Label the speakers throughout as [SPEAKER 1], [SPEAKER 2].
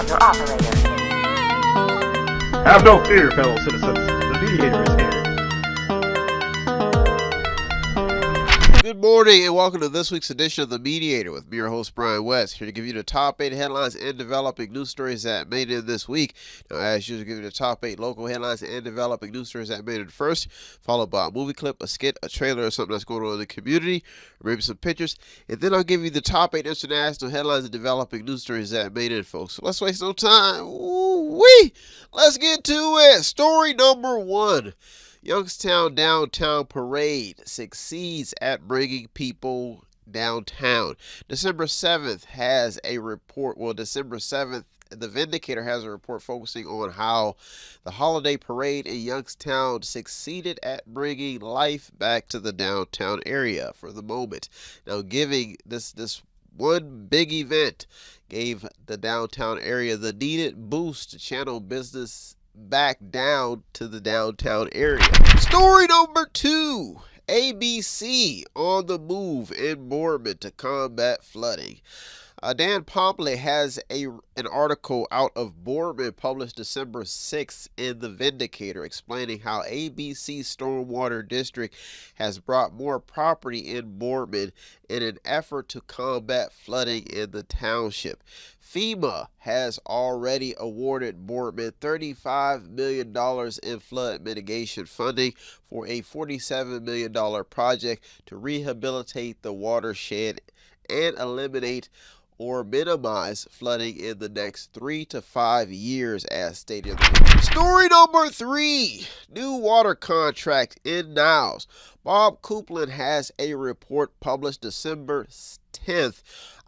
[SPEAKER 1] call your operator.
[SPEAKER 2] Have no fear, fellow citizens. The Mediator is here.
[SPEAKER 3] Good morning and welcome to this week's edition of The Mediator with me, your host, Brian West, here to give you the top 8 headlines and developing news stories that made it this week. Now, as usual, give you the top 8 local headlines and developing news stories that made it first, followed by a movie clip, a skit, a trailer, or something that's going on in the community, or maybe some pictures, and then I'll give you the top 8 international headlines and developing news stories that made it, folks. So let's waste no time. Ooh-wee! Let's get to it. Story number 1. Youngstown Downtown Parade succeeds at bringing people downtown. December 7th has a report. Well, December 7th, the Vindicator has a report focusing on how the holiday parade in Youngstown succeeded at bringing life back to the downtown area for the moment. Now, giving this one big event gave the downtown area the needed boost to channel business back down to the downtown area. Story number 2. ABC on the move in Boardman to combat flooding. Dan Pompley has an article out of Boardman published December 6th in the Vindicator explaining how ABC Stormwater District has brought more property in Boardman in an effort to combat flooding in the township. FEMA has already awarded Boardman $35 million in flood mitigation funding for a $47 million project to rehabilitate the watershed and eliminate or minimize flooding in the next 3 to 5 years, as stated. Story number 3. New water contract in Niles. Bob Coupland has a report published December 10th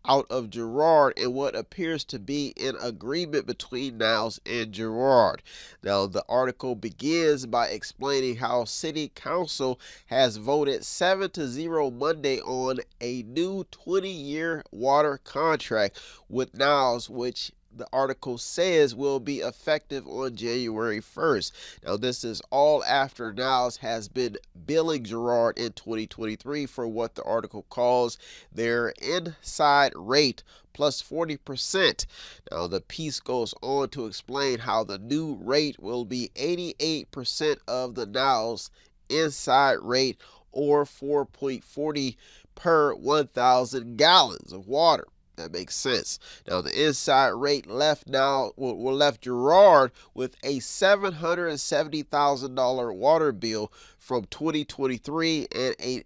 [SPEAKER 3] out of Girard in what appears to be an agreement between Niles and Girard. Now, the article begins by explaining how City Council has voted 7-0 Monday on a new 20-year water contract with Niles, which the article says will be effective on January 1st. Now, this is all after Niles has been billing Girard in 2023 for what the article calls their inside rate plus 40%. Now, the piece goes on to explain how the new rate will be 88% of the Niles inside rate, or 4.40 per 1,000 gallons of water. That makes sense. Now, the inside rate left Girard with a $770,000 water bill from 2023 and an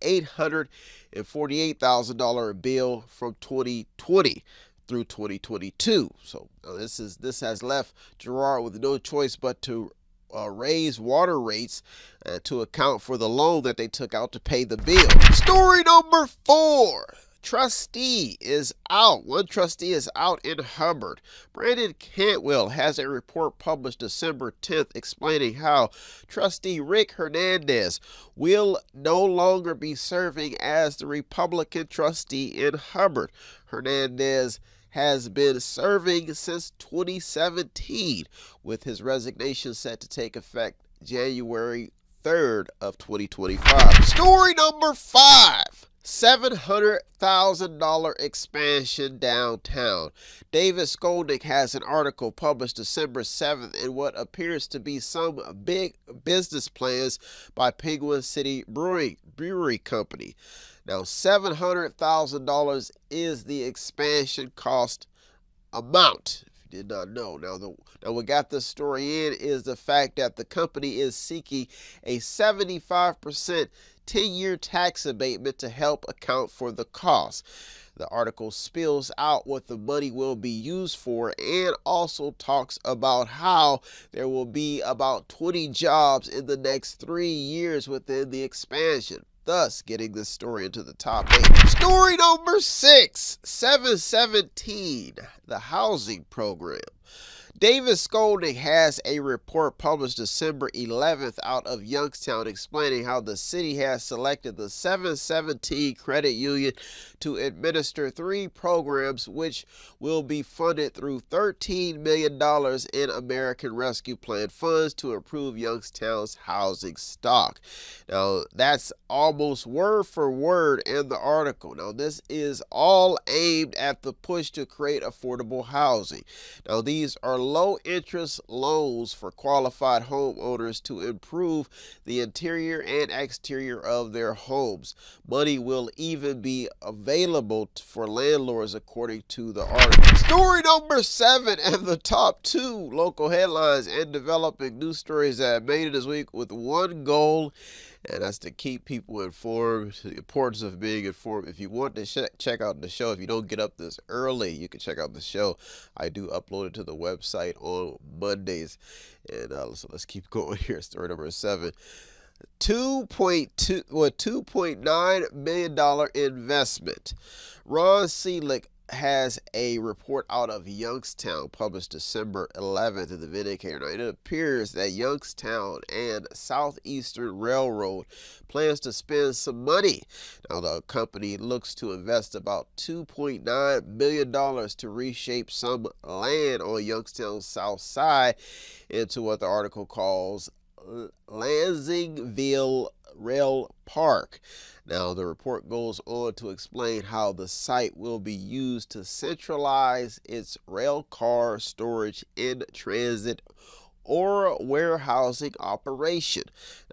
[SPEAKER 3] $848,000 bill from 2020 through 2022. So this has left Girard with no choice but to raise water rates to account for the loan that they took out to pay the bill. Story number 4. Trustee is out. One trustee is out in Hubbard. Brandon Cantwell has a report published December 10th explaining how trustee Rick Hernandez will no longer be serving as the Republican trustee in Hubbard. Hernandez has been serving since 2017, with his resignation set to take effect January 3rd of 2025. Story number 5. $700,000 expansion downtown. David Skolnick has an article published December 7th in what appears to be some big business plans by Penguin City Brewery Company. Now, $700,000 is the expansion cost amount. Did not know. Now, what got this story in is the fact that the company is seeking a 75% 10-year tax abatement to help account for the cost. The article spills out what the money will be used for and also talks about how there will be about 20 jobs in the next 3 years within the expansion, thus getting this story into the top 8. Story number 6, 717, the housing program. Davis Scolding has a report published December 11th out of Youngstown explaining how the city has selected the 717 Credit Union to administer 3 programs which will be funded through $13 million in American Rescue Plan funds to improve Youngstown's housing stock. Now, that's almost word for word in the article. Now, this is all aimed at the push to create affordable housing. Now, these are low interest loans for qualified homeowners to improve the interior and exterior of their homes. Money will even be available for landlords, according to the article. Story number 7 and the top 2 local headlines and developing news stories that made it this week with one goal, and that's to keep people informed. The importance of being informed. If you want to check out the show, if you don't get up this early, you can check out the show. I do upload it to the website on Mondays. And so let's keep going here. Story number 7. $2.9 million investment. Ron Seelig has a report out of Youngstown published December 11th in the Mediator. Now, it appears that Youngstown and Southeastern Railroad plans to spend some money. Now, the company looks to invest about $2.9 million to reshape some land on Youngstown's south side into what the article calls Lansingville Rail Park. Now, the report goes on to explain how the site will be used to centralize its rail car storage in transit or warehousing operation.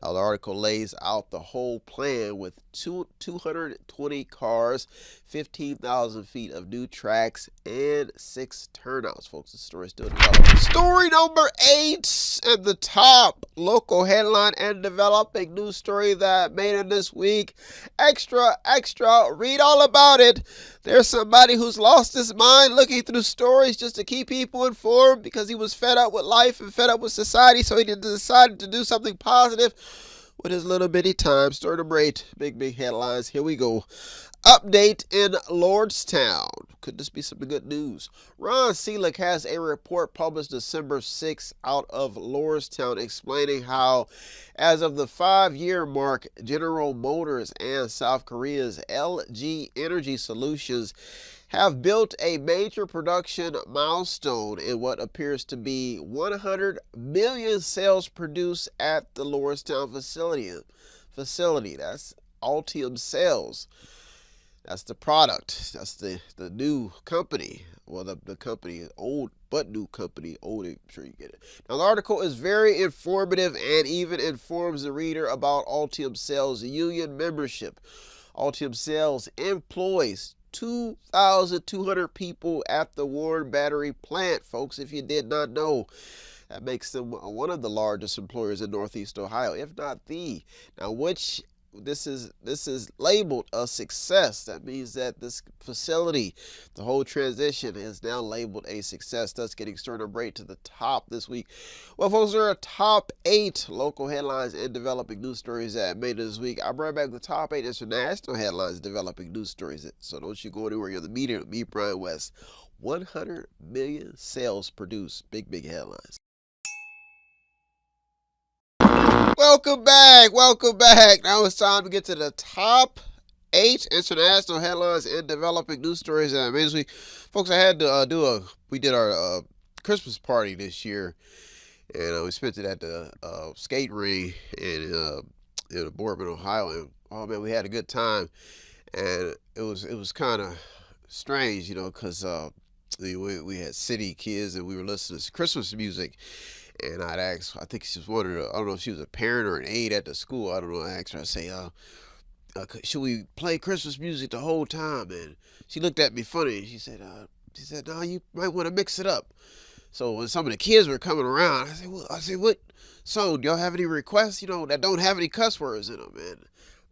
[SPEAKER 3] Now, the article lays out the whole plan with 220 cars, 15,000 feet of new tracks, and 6 turnouts. Folks, the story is still developing. Story number 8 and the top local headline and developing news story that made it this week. Extra, read all about it. There's somebody who's lost his mind looking through stories just to keep people informed because he was fed up with life and fed up with society, so he decided to do something positive with his little bitty time. Story number 8, big headlines. Here we go. Update in Lordstown. Could this be some good news? Ron Seelig has a report published December 6th out of Lordstown explaining how, as of the 5-year mark, General Motors and South Korea's LG Energy Solutions have built a major production milestone in what appears to be 100 million sales produced at the Lordstown facility. That's Altium Sales. That's the product. That's the new company. Well, the company is old, but new company. Old, I'm sure you get it. Now, the article is very informative and even informs the reader about Altium Sales union membership. Altium Sales employs 2,200 people at the Warren Battery plant, folks, if you did not know. That makes them one of the largest employers in Northeast Ohio, if not the. Now, this is labeled a success. That means that this facility, the whole transition, is now labeled a success, thus getting Sternum Break to the top this week. Well, folks, there are top 8 local headlines and developing news stories that made it this week. I brought back the top 8 international headlines developing news stories. So don't you go anywhere. You're the media with me, Brian West. 100 million sales produced. Big headlines. Welcome back. Now it's time to get to the top 8 international headlines and developing news stories that I made this week. Folks, I had to we did our Christmas party this year, and we spent it at the skate ring in Boardman, Ohio, and oh man, we had a good time. And it was kind of strange, because we had city kids and we were listening to Christmas music. And I'd ask, I think she was one of the, I don't know if she was a parent or an aide at the school. I don't know. I asked her, I say, should we play Christmas music the whole time? And she looked at me funny. And she said, no, you might want to mix it up. So when some of the kids were coming around, I said, what song? Do y'all have any requests, that don't have any cuss words in them? And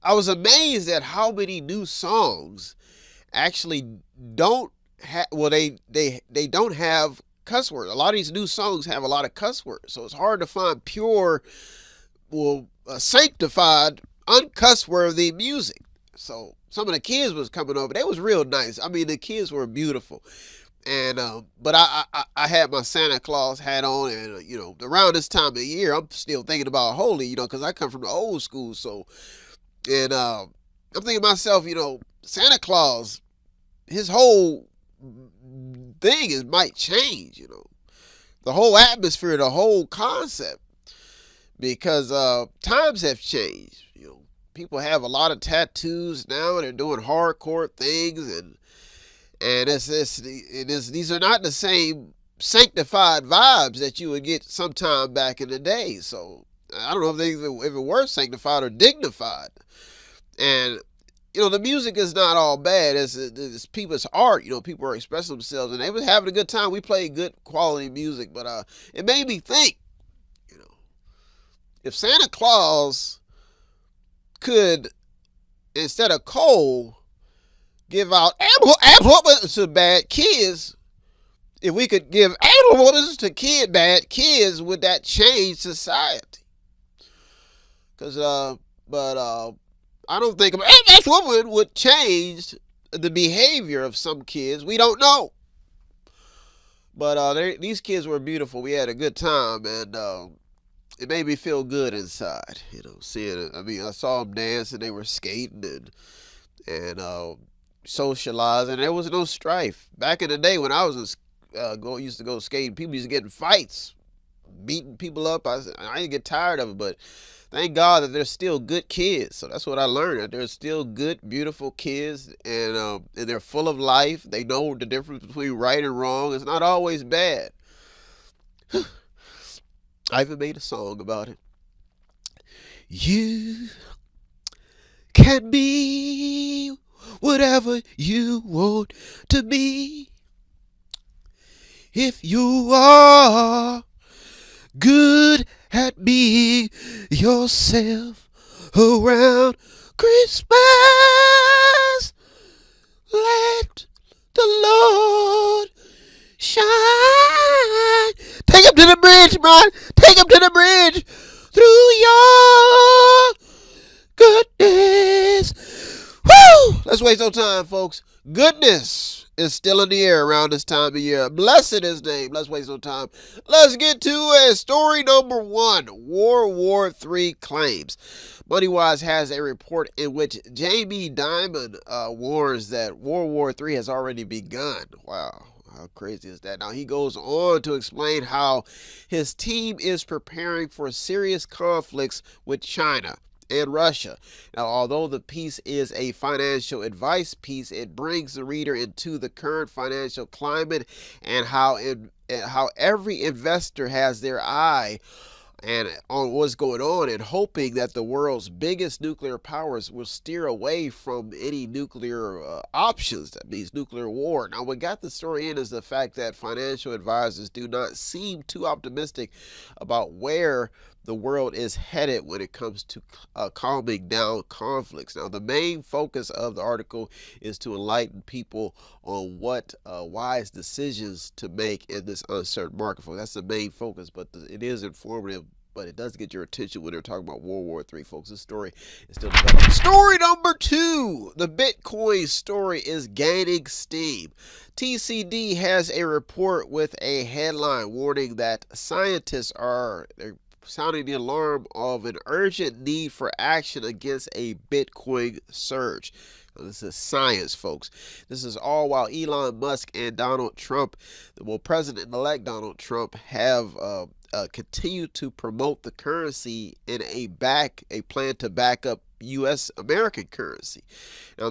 [SPEAKER 3] I was amazed at how many new songs actually don't have, they don't have cuss words. A lot of these new songs have a lot of cuss words, so it's hard to find pure, sanctified, uncuss-worthy music. So some of the kids was coming over. They was real nice. I mean, the kids were beautiful. And but I had my Santa Claus hat on, and around this time of year, I'm still thinking about holy, because I come from the old school. So, and I'm thinking to myself, Santa Claus, his whole thing might change, the whole atmosphere, the whole concept, because times have changed. People have a lot of tattoos now, and they're doing hardcore things, and these are not the same sanctified vibes that you would get sometime back in the day. So I don't know if they even were sanctified or dignified. And the music is not all bad. It's people's art. People are expressing themselves, and they was having a good time. We played good quality music, but it made me think. If Santa Claus could, instead of coal, give out amplifiers to bad kids, if we could give amplifiers to bad kids, would that change society? Because I don't think that woman would change the behavior of some kids. We don't know. But these kids were beautiful. We had a good time, and it made me feel good inside. Seeing it. I mean, I saw them dance, and they were skating and socializing. There was no strife. Back in the day when I was used to go skating, people used to get in fights, beating people up. I didn't get tired of it, but thank God that there's still good kids. So that's what I learned. That there's still good, beautiful kids, and they're full of life. They know the difference between right and wrong. It's not always bad. I even made a song about it. You can be whatever you want to be if you are good at being yourself around Christmas. Let the Lord shine. Take him to the bridge, man. Take him to the bridge through your goodness. Woo! Let's waste no time, folks. Goodness is still in the air around this time of year. Blessed is his name. Let's waste no time. Let's get to it. Story number 1. World War III claims. MoneyWise has a report in which Jamie Dimon warns that World War III has already begun. Wow. How crazy is that? Now, he goes on to explain how his team is preparing for serious conflicts with China and Russia. Now, although the piece is a financial advice piece, it brings the reader into the current financial climate and how every investor has their eye on what's going on, and hoping that the world's biggest nuclear powers will steer away from any nuclear options. That means nuclear war. Now, what got the story in is the fact that financial advisors do not seem too optimistic about where the world is headed when it comes to calming down conflicts. Now, the main focus of the article is to enlighten people on what wise decisions to make in this uncertain market. That's the main focus, but it is informative. But it does get your attention when they're talking about World War III, folks. This story is still developing. Story number 2. The Bitcoin story is gaining steam. TCD has a report with a headline warning that scientists are sounding the alarm of an urgent need for action against a Bitcoin surge. Now, this is science, folks. This is all while Elon Musk and Donald Trump, President-elect Donald Trump, have continued to promote the currency in a plan to back up U.S. American currency. Now,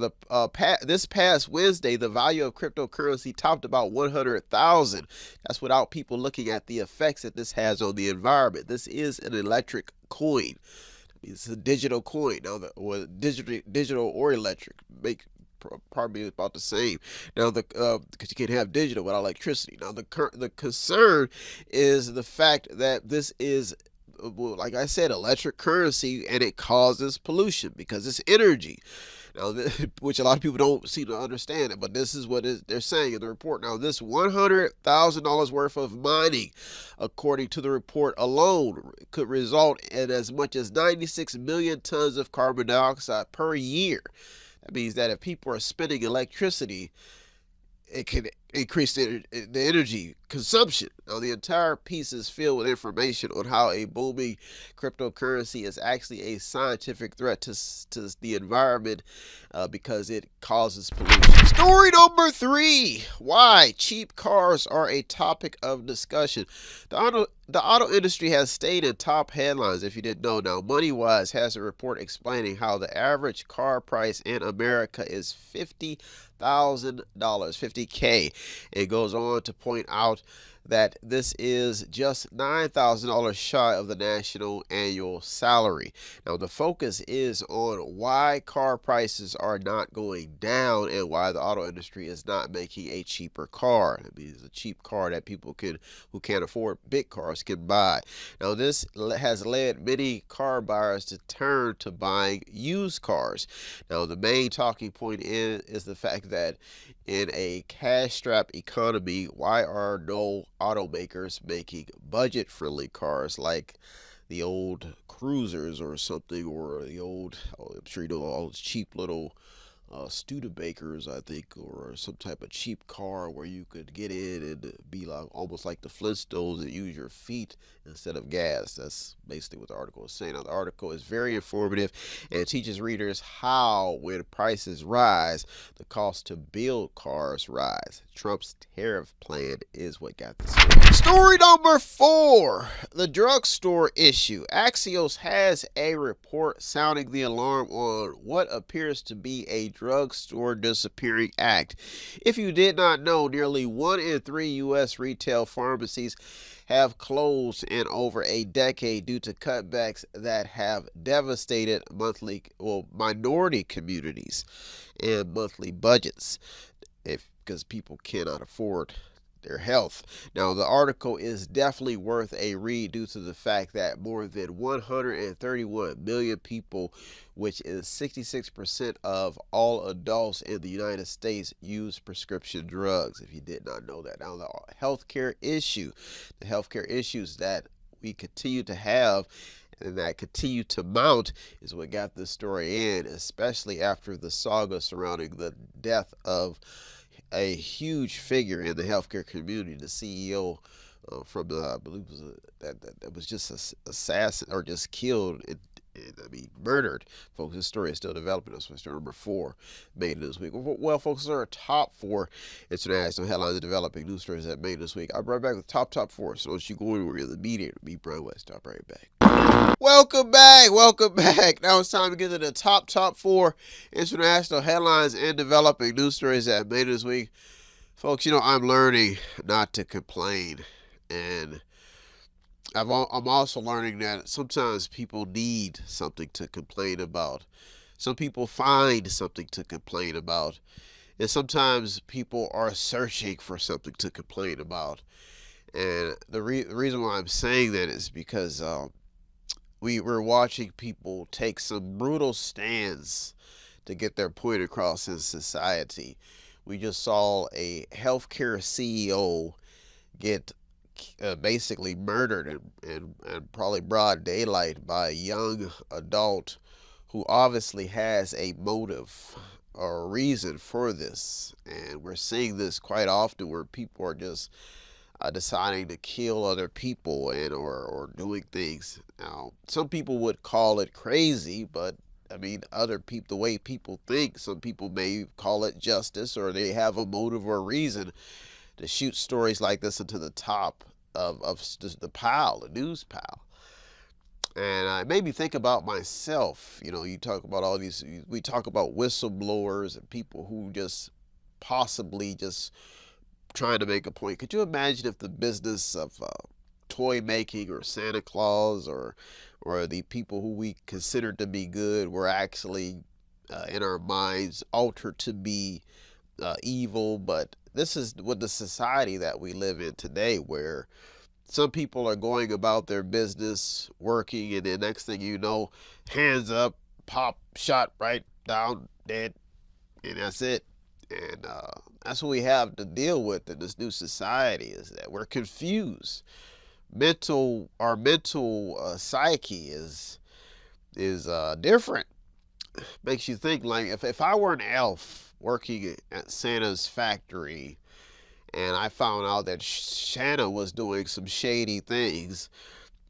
[SPEAKER 3] this past Wednesday, the value of cryptocurrency topped about 100,000. That's without people looking at the effects that this has on the environment. This is an electric coin. It's a digital coin. Now, digital or electric probably about the same. Now, because you can't have digital without electricity. Now, the concern is the fact that this is, like I said, electric currency, and it causes pollution because it's energy. Now, which a lot of people don't seem to understand it, but this is what they're saying in the report. Now, this $100,000 worth of mining, according to the report alone, could result in as much as 96 million tons of carbon dioxide per year. That means that if people are spending electricity, it can increase the energy consumption. Now, the entire piece is filled with information on how a booming cryptocurrency is actually a scientific threat to the environment because it causes pollution. Story number 3: why cheap cars are a topic of discussion. The auto industry has stayed in top headlines, if you didn't know. Now, MoneyWise has a report explaining how the average car price in America is $50,000, $50K. It goes on to point out that this is just $9,000 shy of the national annual salary. Now, the focus is on why car prices are not going down and why the auto industry is not making a cheaper car. I mean, it's a cheap car that people who can't afford big cars can buy. Now, this has led many car buyers to turn to buying used cars. Now, the main talking point is the fact that in a cash-strapped economy, why are no automakers making budget-friendly cars like the old Cruisers or something, or the old, I'm sure you know all those cheap little Studebakers, I think, or some type of cheap car where you could get in and be like almost like the Flintstones and use your feet instead of gas. That's basically what the article is saying. Now, the article is very informative and teaches readers how, when prices rise, the cost to build cars rise. Trump's tariff plan is what got this story. Story number 4: the drugstore issue. Axios has a report sounding the alarm on what appears to be a drugstore disappearing act. If you did not know, nearly 1 in 3 U.S. retail pharmacies have closed in over a decade due to cutbacks that have devastated minority communities and monthly budgets, because people cannot afford their health. Now, the article is definitely worth a read due to the fact that more than 131 million people, which is 66% of all adults in the United States, use prescription drugs, if you did not know that. Now, the healthcare issues that we continue to have and that continue to mount is what got this story in, especially after the saga surrounding the death of a huge figure in the healthcare community, the CEO from I believe it was that was just assassinated or just killed. Murdered. Folks, this story is still developing. That's story number 4 made this week. Well, folks, those are our top 4 international headlines and developing news stories that made this week. I'll be right back with top 4. So don't you go anywhere. You're the Mediator. Me, Brian West. I'll be right back. Welcome back. Now it's time to get to the top 4 international headlines and developing news stories that made this week. Folks, I'm learning not to complain, and I'm also learning that sometimes people need something to complain about. Some people find something to complain about. And sometimes people are searching for something to complain about. And the reason why I'm saying that is because we're watching people take some brutal stands to get their point across in society. We just saw a healthcare CEO get basically murdered and probably broad daylight by a young adult who obviously has a motive or a reason for this. And we're seeing this quite often where people are just deciding to kill other people and or doing things. Now, some people would call it crazy, but other people, the way people think, some people may call it justice, or they have a motive or a reason to shoot stories like this into the top of the news pile. And it made me think about myself. You talk about all these, we talk about whistleblowers and people who just possibly just trying to make a point. Could you imagine if the business of toy making or Santa Claus or the people who we consider to be good were actually in our minds altered to be evil? But this is what the society that we live in today, where some people are going about their business, working, and the next thing you know, hands up, pop, shot right down, dead, and that's it. And that's what we have to deal with in this new society, is that we're confused. Our mental psyche is different. Makes you think, like, if I were an elf working at Santa's factory, and I found out that Shanna was doing some shady things.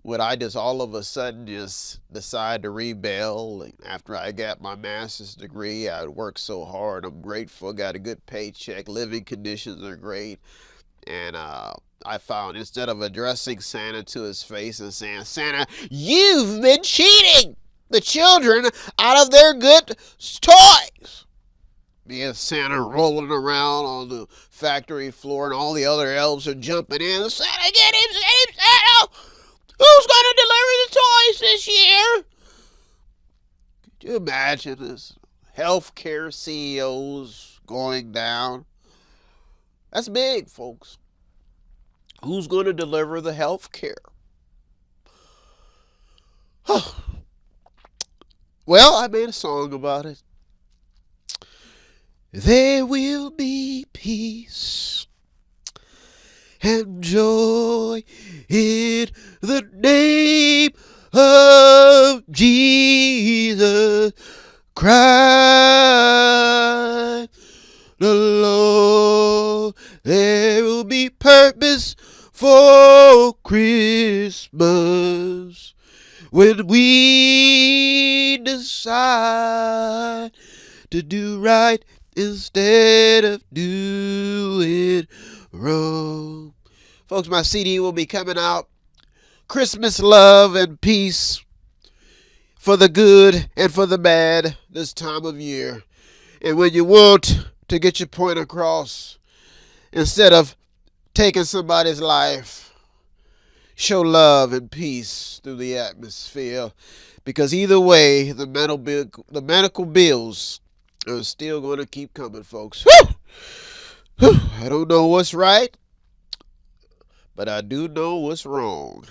[SPEAKER 3] Would I just all of a sudden just decide to rebel after I got my master's degree? I worked so hard. I'm grateful. Got a good paycheck. Living conditions are great. And I found instead of addressing Santa to his face and saying, Santa, you've been cheating the children out of their good toys. Me and Santa rolling around on the factory floor, and all the other elves are jumping in. Santa, get him, Santa! Who's going to deliver the toys this year? Could you imagine this? Healthcare CEOs going down. That's big, folks. Who's going to deliver the healthcare? Well, I made a song about it. There will be peace and joy in the name of Jesus Christ the Lord. There will be purpose for Christmas when we decide to do right instead of doing wrong. Folks, my CD will be coming out. Christmas love and peace for the good and for the bad this time of year. And when you want to get your point across, instead of taking somebody's life, show love and peace through the atmosphere. Because either way, the medical bills are still going to keep coming, folks. I don't know what's right, but I do know what's wrong.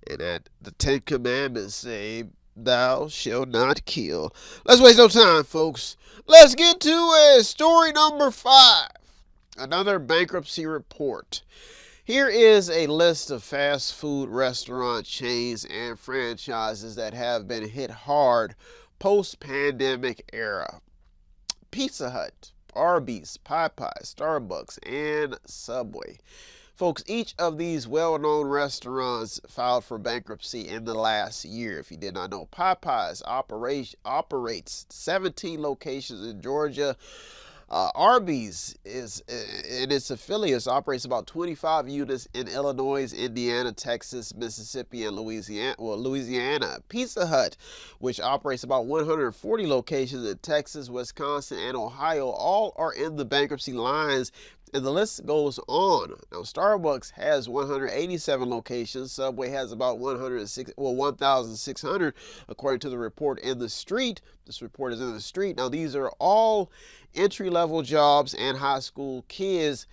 [SPEAKER 3] And that the Ten Commandments say, thou shalt not kill. Let's waste no time, folks. Let's get to story number 5. Another bankruptcy report. Here is a list of fast food restaurant chains and franchises that have been hit hard post-pandemic era. Pizza Hut, Arby's, Popeyes, Starbucks, and Subway. Folks, each of these well-known restaurants filed for bankruptcy in the last year. If you did not know, Popeyes operates 17 locations in Georgia. Arby's and its affiliates operates about 25 units in Illinois, Indiana, Texas, Mississippi, and Louisiana. Pizza Hut, which operates about 140 locations in Texas, Wisconsin, and Ohio, all are in the bankruptcy lines. And the list goes on. Now, Starbucks has 187 locations. Subway has about 1,600, according to the report in the street. This report is in the street. Now, these are all entry-level jobs and high school kids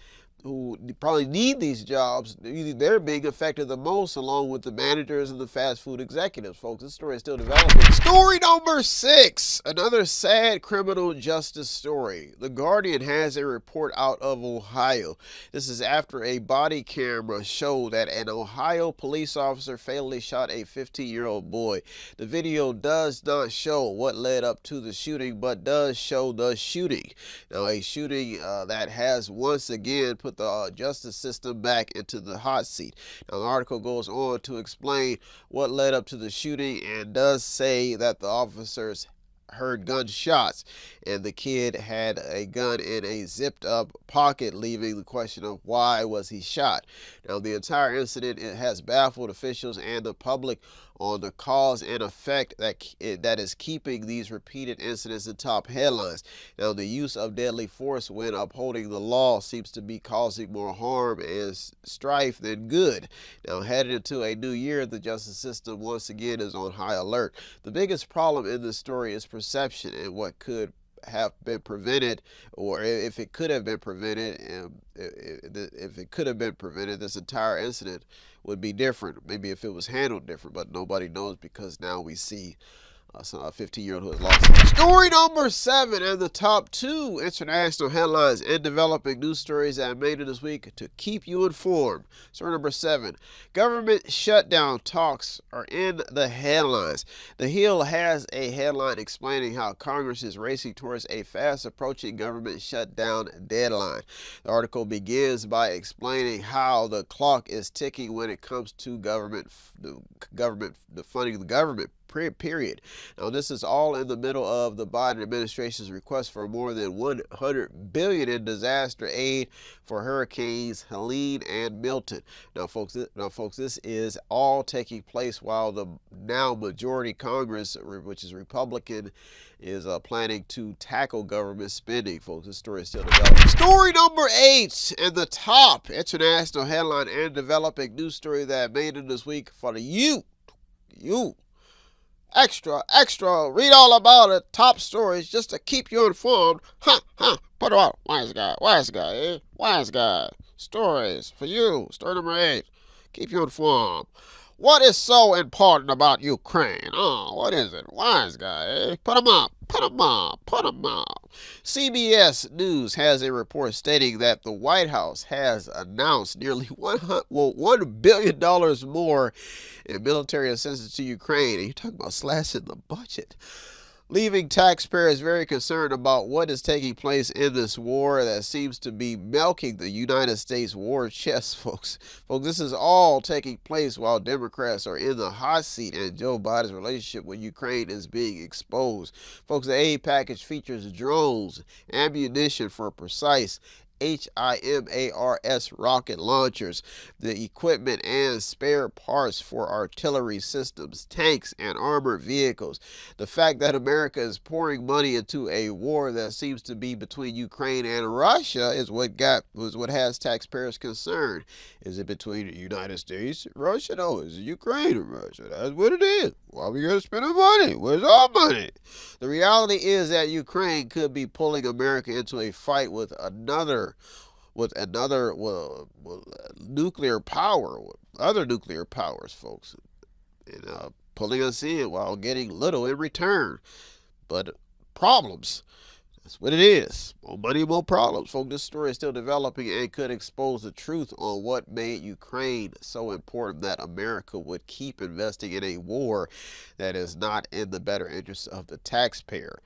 [SPEAKER 3] who probably need these jobs. They're being affected the most, along with the managers and the fast food executives, folks. This story is still developing. Story number 6, another sad criminal justice story. The Guardian has a report out of Ohio. This is after a body camera showed that an Ohio police officer fatally shot a 15-year-old boy. The video does not show what led up to the shooting, but does show the shooting. Now, a shooting that has once again put the justice system back into the hot seat. Now, the article goes on to explain what led up to the shooting and does say that the officers heard gunshots and the kid had a gun in a zipped up pocket, leaving the question of why was he shot. Now, the entire incident has baffled officials and the public on the cause and effect that is keeping these repeated incidents in top headlines. Now, the use of deadly force when upholding the law seems to be causing more harm and strife than good. Now, headed into a new year, the justice system once again is on high alert. The biggest problem in this story is perception and what could have been prevented, or if it could have been prevented, this entire incident would be different. Maybe if it was handled different, but nobody knows because now we see A 15-year-old who has lost. Story number 7 and the top 2 international headlines and developing news stories that made it this week to keep you informed. Story number 7. Government shutdown talks are in the headlines. The Hill has a headline explaining how Congress is racing towards a fast approaching government shutdown deadline. The article begins by explaining how the clock is ticking when it comes to the funding of the government. Period. Now, this is all in the middle of the Biden administration's request for more than $100 billion in disaster aid for hurricanes Helene and Milton. Now, folks, this is all taking place while the now majority Congress, which is Republican, is planning to tackle government spending. Folks, this story is still developing. Story number 8 and the top international headline and developing news story that made it this week for you. Extra, read all about it. Top stories just to keep you informed. Put it on. Wise guy. Stories for you. Story number 8. Keep you informed. What is so important about Ukraine? Oh, what is it? Wise guy, Put them up. CBS News has a report stating that the White House has announced nearly $1 billion more in military assistance to Ukraine. And you're talking about slashing the budget, leaving taxpayers very concerned about what is taking place in this war that seems to be milking the United States war chest, folks. This is all taking place while Democrats are in the hot seat and Joe Biden's relationship with Ukraine is being exposed. Folks, the aid package features drones, ammunition for precise HIMARS rocket launchers, the equipment and spare parts for artillery systems, tanks, and armored vehicles. The fact that America is pouring money into a war that seems to be between Ukraine and Russia is what has taxpayers concerned. Is it between the United States and Russia? No, is it Ukraine and Russia? That's what it is. Why are we going to spend our money? Where's our money? The reality is that Ukraine could be pulling America into a fight with another nuclear power, with other nuclear powers, folks, and pulling us in while getting little in return. But problems. That's what it is. More money, more problems. Folks, this story is still developing and could expose the truth on what made Ukraine so important that America would keep investing in a war that is not in the better interest of the taxpayer.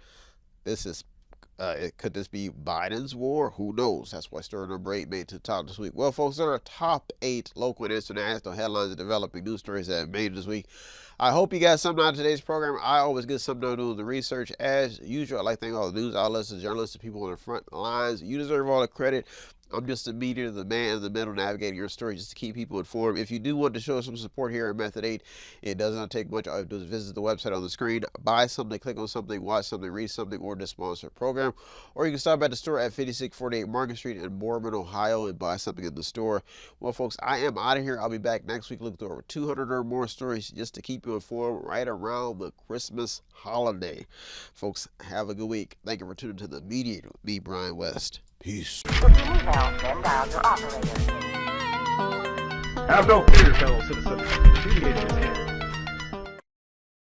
[SPEAKER 3] Could this be Biden's war? Who knows? That's why story number 8 made it to the top this week. Well, folks, there are top 8 local and international headlines and developing news stories that made it this week. I hope you got something out of today's program. I always get something out of doing the research. As usual, I'd like to thank all the news outlets, the journalists, the people on the front lines. You deserve all the credit. I'm just the mediator, the man in the middle, navigating your story just to keep people informed. If you do want to show some support here in Method 8, it does not take much. All you have to do is visit the website on the screen, buy something, click on something, watch something, read something, or just sponsor a program. Or you can stop at the store at 5648 Market Street in Boardman, Ohio, and buy something in the store. Well, folks, I am out of here. I'll be back next week looking through over 200 or more stories just to keep you informed right around the Christmas holiday. Folks, have a good week. Thank you for tuning to The Mediator with me, Brian West. Peace.
[SPEAKER 2] Have no fear, fellow citizens. The Mediator is here.